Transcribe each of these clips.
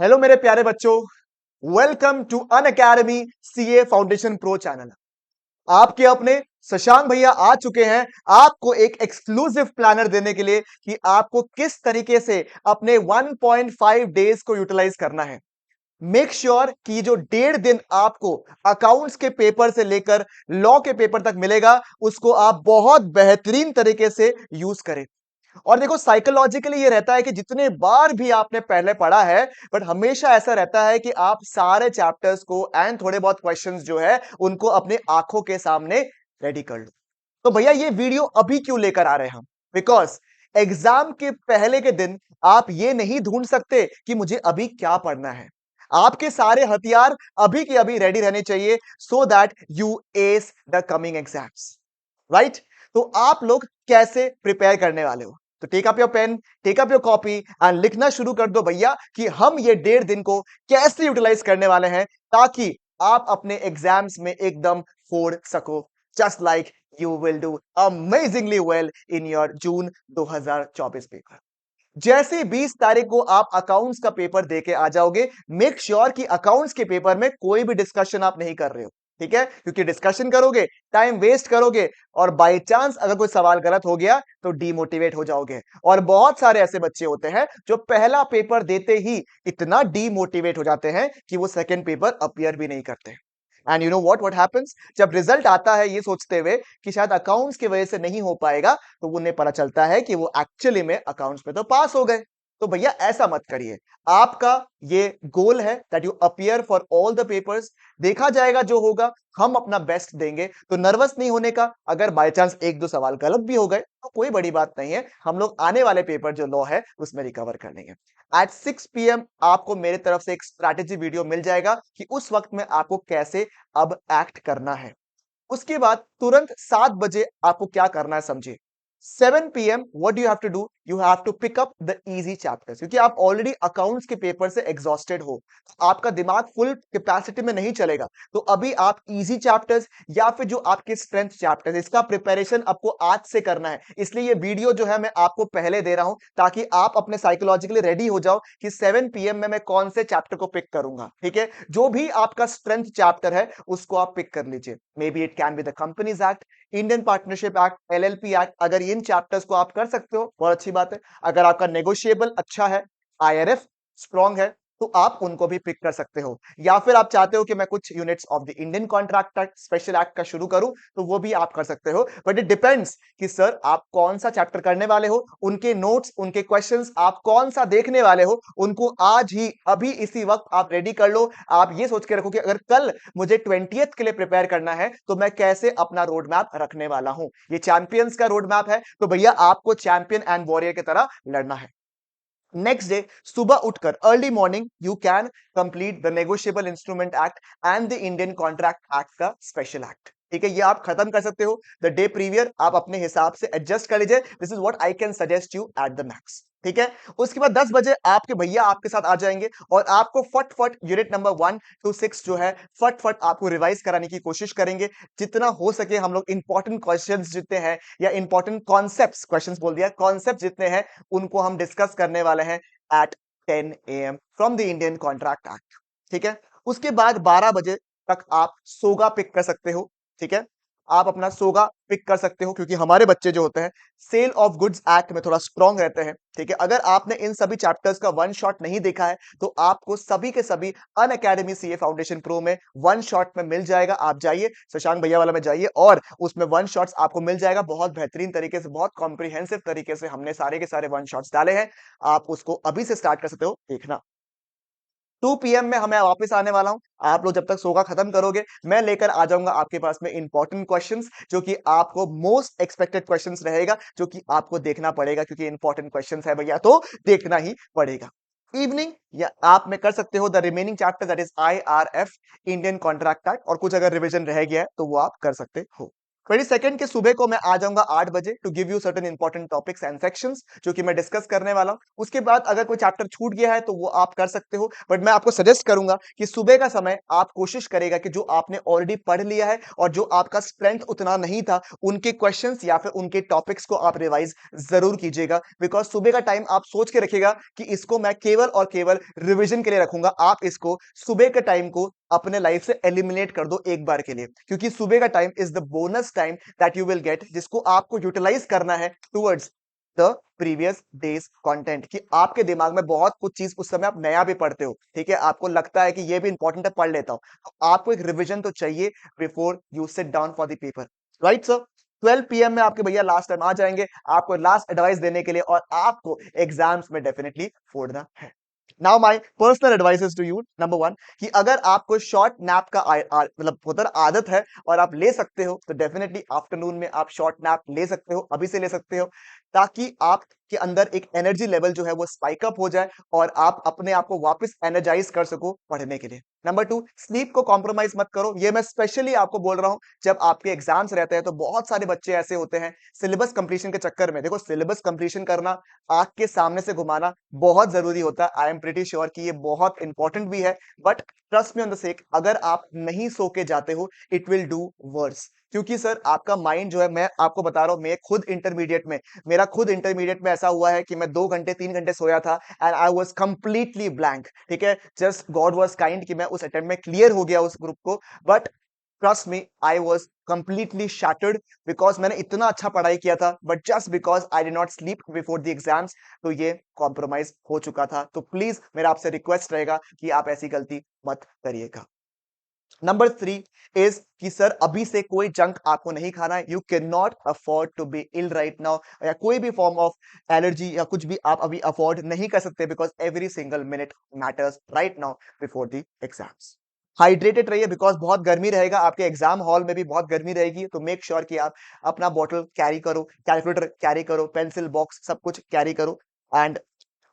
Hello मेरे प्यारे बच्चों, welcome to Unacademy CA foundation pro channel. आपके अपने शशांक भैया आ चुके हैं आपको एक एक्सक्लूसिव प्लानर देने के लिए कि आपको किस तरीके से अपने 1.5 डेज को यूटिलाइज करना है। मेक श्योर कि जो 1.5 दिन आपको अकाउंट्स के पेपर से लेकर लॉ के पेपर तक मिलेगा उसको आप बहुत बेहतरीन तरीके से यूज करें। और देखो साइकोलॉजिकली ये रहता है कि जितने बार भी आपने पहले पढ़ा है, बट हमेशा ऐसा रहता है कि आप सारे चैप्टर्स को एंड थोड़े बहुत क्वेश्चंस जो है उनको अपने आंखों के सामने रेडी कर लो। तो भैया ये वीडियो अभी क्यों लेकर आ रहे हैं हम? बिकॉज एग्जाम के पहले के दिन आप ये नहीं ढूंढ सकते कि मुझे अभी क्या पढ़ना है। आपके सारे हथियार अभी के अभी रेडी रहने चाहिए so that you ace the coming exams, right? तो आप लोग कैसे प्रिपेयर करने वाले हो? तो take up your pen, take up your copy and लिखना शुरू कर दो भैया कि हम ये 1.5 दिन को कैसे यूटिलाइज करने वाले हैं ताकि आप अपने एग्जाम्स में एकदम फोड़ सको, just like you will do amazingly well in your June 2024 paper. जैसे 20 तारीख को आप अकाउंट्स का पेपर देके आ जाओगे, मेक श्योर कि अकाउंट्स के पेपर में कोई भी डिस्कशन आप नहीं कर रहे हो, ठीक है? क्योंकि डिस्कशन करोगे टाइम वेस्ट करोगे और बाय चांस अगर कोई सवाल गलत हो गया तो डीमोटिवेट हो जाओगे। और बहुत सारे ऐसे बच्चे होते हैं जो पहला पेपर देते ही इतना डीमोटिवेट हो जाते हैं कि वो सेकंड पेपर अपीयर भी नहीं करते। And you know what happens, जब रिजल्ट आता है ये सोचते हुए कि शायद अकाउंट्स की वजह से नहीं हो पाएगा, तो उन्हें पता चलता है कि वो एक्चुअली में अकाउंट्स में तो पास हो गए। तो भैया ऐसा मत करिए। आपका ये गोल है that you appear for all the papers. देखा जाएगा जो होगा, हम अपना बेस्ट देंगे। तो नर्वस नहीं होने का। अगर बाय चांस एक दो सवाल गलत भी हो गए तो कोई बड़ी बात नहीं है, हम लोग आने वाले पेपर जो लॉ है उसमें रिकवर कर लेंगे। एट 6 PM आपको मेरे तरफ से एक स्ट्रैटेजी वीडियो मिल जाएगा कि उस वक्त में आपको कैसे अब एक्ट करना है। उसके बाद तुरंत 7 बजे आपको क्या करना है समझिए। 7 PM what you have to do, you have to pick up the easy chapters, क्योंकि आप ऑलरेडी अकाउंट्स के पेपर से एग्जॉस्टेड हो, आपका दिमाग फुल कैपेसिटी में नहीं चलेगा। तो अभी आप इजी चैप्टर्स या फिर जो आपके स्ट्रेंथ चैप्टर्स, इसका प्रिपरेशन आपको आज से करना है। इसलिए ये वीडियो जो है मैं आपको पहले दे रहा हूं ताकि आप अपने साइकोलॉजिकली रेडी हो जाओ कि 7 PM में मैं कौन से चैप्टर को पिक करूंगा, ठीक है? जो भी आपका स्ट्रेंथ चैप्टर है उसको आप पिक कर लीजिए। May be it can be the companies act, Indian partnership act, LLP act. अगर इन चैप्टर्स को आप कर सकते हो बहुत अच्छी बात है। अगर आपका नेगोशिएबल अच्छा है, आईआरएफ स्ट्रांग है, तो आप उनको भी पिक कर सकते हो। या फिर आप चाहते हो कि मैं कुछ units of the Indian Contract act, special act का शुरू करूं, तो वो भी आप कर सकते हो। बट इट डिपेंड्स कि सर आप कौन सा चैप्टर करने वाले हो, उनके नोट्स, उनके क्वेश्चंस आप कौन सा देखने वाले हो, उनको आज ही अभी इसी वक्त आप रेडी कर लो। आप ये सोच के रखो कि अगर कल मुझे 20th के लिए प्रिपेयर करना है तो मैं कैसे अपना रोड मैप रखने वाला हूं। ये चैंपियंस का रोड मैप है, तो भैया आपको चैंपियन एंड वॉरियर की तरह लड़ना है। नेक्स्ट डे सुबह उठकर early morning you can complete the negotiable instrument act and the Indian Contract act का स्पेशल एक्ट, ठीक है? ये आप खत्म कर सकते हो द डे प्रीवियर, आप अपने हिसाब से एडजस्ट कर लीजिए। This is what I can suggest you at the max, ठीक है? उसके बाद 10 बजे आपके भैया आपके साथ आ जाएंगे और आपको फट फट यूनिट नंबर 1 to 6 जो है फट फट आपको रिवाइज कराने की कोशिश करेंगे। जितना हो सके हम लोग इंपॉर्टेंट क्वेश्चंस जितने हैं या इंपॉर्टेंट कॉन्सेप्ट्स, क्वेश्चंस बोल दिया, कॉन्सेप्ट जितने हैं उनको हम डिस्कस करने वाले हैं at 10 AM from the Indian Contract Act, ठीक है? उसके बाद 12 बजे तक आप सोगा पिक कर सकते हो, ठीक है? आप अपना सोगा पिक कर सकते हो क्योंकि हमारे बच्चे जो होते हैं सेल ऑफ गुड्स एक्ट में थोड़ा स्ट्रांग रहते हैं, ठीक है? अगर आपने इन सभी चैप्टर्स का वन शॉट नहीं देखा है तो आपको सभी के सभी अन अकेडमी सीए फाउंडेशन प्रो में वन शॉट में मिल जाएगा। आप जाइए शशांक भैया वाला में जाइए और उसमें वन शॉट्स आपको मिल जाएगा बहुत बेहतरीन तरीके से, बहुत कॉम्प्रिहेंसिव तरीके से हमने सारे के सारे वन शॉट्स डाले हैं। आप उसको अभी से स्टार्ट कर सकते हो देखना। 2 PM में हमें वापस आने वाला हूं। आप लोग जब तक सोगा खत्म करोगे मैं लेकर आ जाऊंगा आपके पास में इंपॉर्टेंट क्वेश्चंस, जो कि आपको मोस्ट एक्सपेक्टेड क्वेश्चंस रहेगा, जो कि आपको देखना पड़ेगा क्योंकि इंपॉर्टेंट क्वेश्चंस है भैया, तो देखना ही पड़ेगा। इवनिंग या आप में कर सकते हो the remaining chapter that is IRF, Indian Contract act, और कुछ अगर रिवीजन रह गया है तो वो आप कर सकते हो। 22 के सुबह को मैं आ जाऊंगा 8 बजे to give you certain important topics and sections जो कि मैं डिस्कस करने वाला हूं। उसके बाद अगर कोई चैप्टर छूट गया है तो वो आप कर सकते हो, बट मैं आपको सजेस्ट करूंगा कि सुबह का समय आप कोशिश करेगा कि जो आपने ऑलरेडी पढ़ लिया है और जो आपका स्ट्रेंथ उतना नहीं था, उनके क्वेश्चंस या फिर उनके टॉपिक्स को आप रिवाइज जरूर कीजिएगा। बिकॉज सुबह का टाइम आप सोच के रखिएगा कि इसको मैं केवल और केवल रिविजन के लिए रखूंगा। आप इसको सुबह के टाइम को अपने लाइफ से एलिमिनेट कर दो एक बार के लिए, क्योंकि सुबह का time is the bonus time that you will get, जिसको आपको यूटिलाइज करना है towards the previous days content. कि आपके दिमाग में बहुत कुछ चीज उस समय आप नया भी पढ़ते हो, ठीक है, आपको लगता है कि ये भी इंपॉर्टेंट है, पढ़ लेता हूं, तो आपको एक रिविजन तो चाहिए before you sit down for the paper, right sir. 12 PM में आपके भैया लास्ट टाइम आ जाएंगे आपको लास्ट एडवाइस देने के लिए, और आपको एग्जाम्स में डेफिनेटली फोड़ना है। Now my personal advice is to you, number one, कि अगर आपको शॉर्ट नैप का मतलब होता है ना, आदत है और आप ले सकते हो, तो डेफिनेटली आफ्टरनून में आप शॉर्ट नैप ले सकते हो, अभी से ले सकते हो, ताकि आपके अंदर एक एनर्जी लेवल जो है वो स्पाइक अप हो जाए और आप अपने आप को वापस एनर्जाइज कर सको पढ़ने के लिए। नंबर टू, स्लीप को कॉम्प्रोमाइज मत करो। ये मैं स्पेशली आपको बोल रहा हूं, जब आपके एग्जाम्स रहते हैं तो बहुत सारे बच्चे ऐसे होते हैं सिलेबस कंप्लीशन के चक्कर में। देखो, सिलेबस कंप्लीशन करना, आंख के सामने से घुमाना बहुत जरूरी होता है। आई एम प्रीटी श्योर कि ये बहुत इंपॉर्टेंट भी है, but trust me on the sake, अगर आप नहीं सो के जाते हो इट विल डू वर्स। क्योंकि सर आपका माइंड जो है, मैं आपको बता रहा हूं, मैं खुद इंटरमीडिएट में, मेरा खुद इंटरमीडिएट में ऐसा हुआ है कि मैं 2 घंटे 3 घंटे सोया था and I was completely blank, ठीक है। जस्ट गॉड वाज काइंड कि मैं उस अटेम्प्ट में क्लियर हो गया उस ग्रुप को, but trust me I was completely shattered, because मैंने इतना अच्छा पढ़ाई किया था, but just because I did not sleep before the exams, तो ये कॉम्प्रोमाइज हो चुका था। तो प्लीज मेरा आपसे रिक्वेस्ट रहेगा कि आप ऐसी गलती मत करिएगा। नंबर थ्री इज कि सर अभी से कोई जंक आपको नहीं खाना है। You can not afford to be ill right now, या कोई भी फॉर्म ऑफ एलर्जी या कुछ भी आप अभी अफोर्ड नहीं कर सकते, because every single minute matters right now before the exams. Hydrated रहिए, बिकॉज बहुत गर्मी रहेगा, आपके एग्जाम हॉल में भी बहुत गर्मी रहेगी, तो मेक श्योर कि आप अपना बॉटल कैरी करो, कैलकुलेटर कैरी करो, पेंसिल बॉक्स सब कुछ कैरी करो। एंड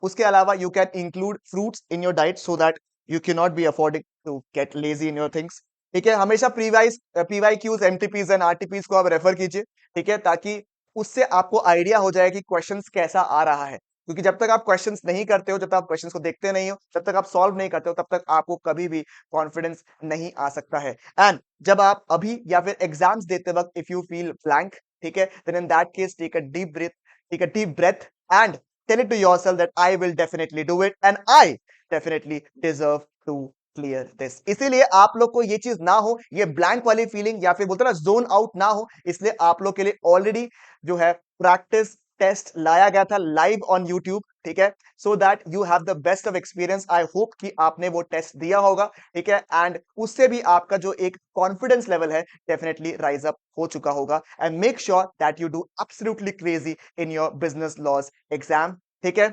उसके अलावा you can include fruits in your diet so that you can not be affording to get lazy in your things, ठीक है। हमेशा PYQs, MTPs and RTPs को आप रेफर कीजिए, ठीक है, ताकि उससे आपको आइडिया हो जाए कि क्वेश्चंस कैसा आ रहा है। क्योंकि जब तक आप क्वेश्चंस नहीं करते हो, जब तक आप क्वेश्चंस को देखते नहीं हो, जब तक आप सॉल्व नहीं करते हो, तब तक आपको कभी भी कॉन्फिडेंस नहीं आ सकता है। एंड जब आप अभी या फिर एग्जाम्स देते वक्त इफ यू फील ब्लैंक, ठीक है, then in that case take a deep breath, take a deep breath and tell it to yourself that I will definitely do it and I definitely deserve to clear this। इसीलिए आप लोग को ये चीज ना हो, ये ब्लैंक वाली फीलिंग या फिर बोलते ना जोन आउट ना हो, इसलिए आप लोग के लिए ऑलरेडी जो है प्रैक्टिस टेस्ट लाया गया था लाइव ऑन यूट्यूब, ठीक है, सो that you have the best of experience. I hope कि आपने वो टेस्ट दिया होगा, ठीक है, एंड उससे भी आपका जो एक कॉन्फिडेंस लेवल है डेफिनेटली राइज अप हो चुका होगा। And make sure that you do absolutely crazy in your business laws exam, ठीक है।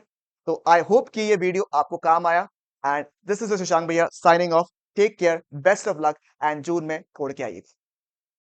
तो आई होप कि ये वीडियो आपको काम आया, and this is Shashank bhaiya signing off. Take care, best of luck, and जून में छोड़ के आइए।